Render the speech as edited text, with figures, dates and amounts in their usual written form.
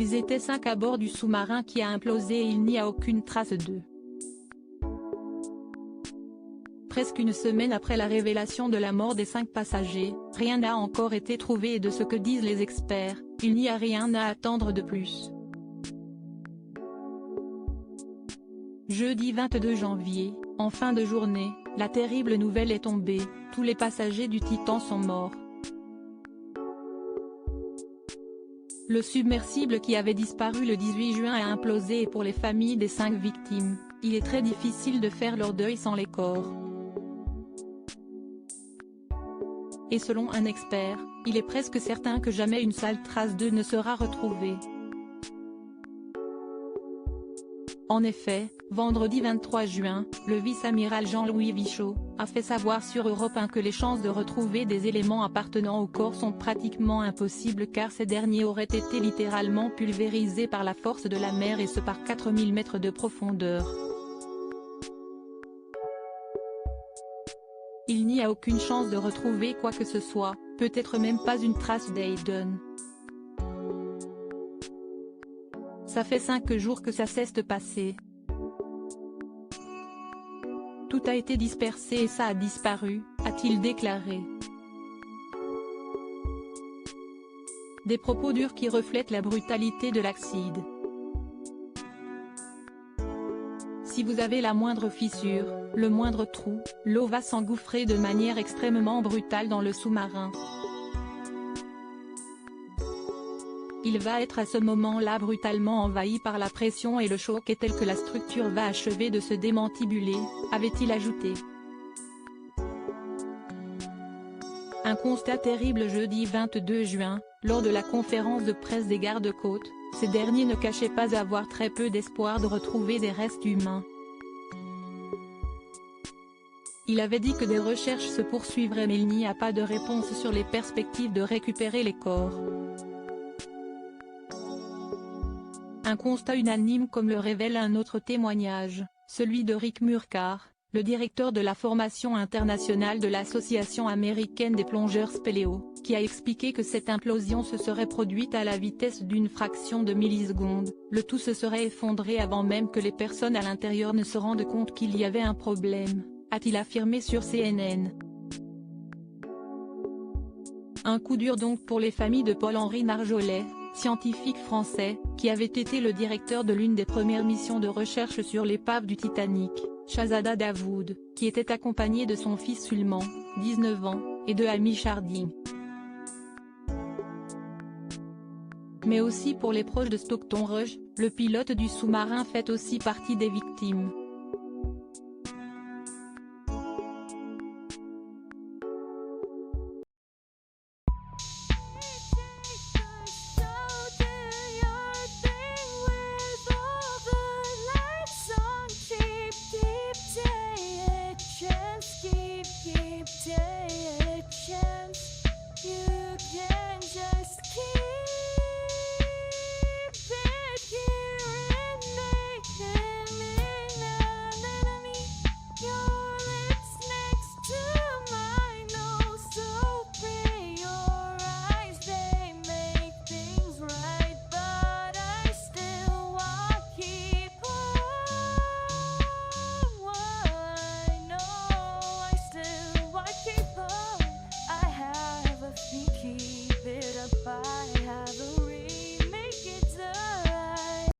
Ils étaient 5 à bord du sous-marin qui a implosé et il n'y a aucune trace d'eux. Presque une semaine après la révélation de la mort des 5 passagers, rien n'a encore été trouvé et de ce que disent les experts, il n'y a rien à attendre de plus. Jeudi 22 janvier, en fin de journée, la terrible nouvelle est tombée, tous les passagers du Titan sont morts. Le submersible qui avait disparu le 18 juin a implosé et pour les familles des 5 victimes, il est très difficile de faire leur deuil sans les corps. Et selon un expert, il est presque certain que jamais une seule trace d'eux ne sera retrouvée. En effet, vendredi 23 juin, le vice-amiral Jean-Louis Vichot a fait savoir sur Europe 1 que les chances de retrouver des éléments appartenant au corps sont pratiquement impossibles car ces derniers auraient été littéralement pulvérisés par la force de la mer et ce par 4000 mètres de profondeur. Il n'y a aucune chance de retrouver quoi que ce soit, peut-être même pas une trace d'Aiden. Ça fait 5 jours que ça cesse de passer. Tout a été dispersé et ça a disparu, a-t-il déclaré. Des propos durs qui reflètent la brutalité de l'accident. Si vous avez la moindre fissure, le moindre trou, l'eau va s'engouffrer de manière extrêmement brutale dans le sous-marin. Il va être à ce moment-là brutalement envahi par la pression et le choc est tel que la structure va achever de se démantibuler, avait-il ajouté. Un constat terrible jeudi 22 juin, lors de la conférence de presse des gardes-côtes, ces derniers ne cachaient pas avoir très peu d'espoir de retrouver des restes humains. Il avait dit que des recherches se poursuivraient mais il n'y a pas de réponse sur les perspectives de récupérer les corps. Un constat unanime comme le révèle un autre témoignage, celui de Rick Murcar, le directeur de la formation internationale de l'Association américaine des plongeurs spéléo, qui a expliqué que cette implosion se serait produite à la vitesse d'une fraction de milliseconde, le tout se serait effondré avant même que les personnes à l'intérieur ne se rendent compte qu'il y avait un problème, a-t-il affirmé sur CNN. Un coup dur donc pour les familles de Paul-Henri Narjolet, scientifique français, qui avait été le directeur de l'une des premières missions de recherche sur l'épave du Titanic, Shahzada Dawood, qui était accompagné de son fils Sulman, 19 ans, et de Hamish Harding. Mais aussi pour les proches de Stockton Rush, le pilote du sous-marin fait aussi partie des victimes.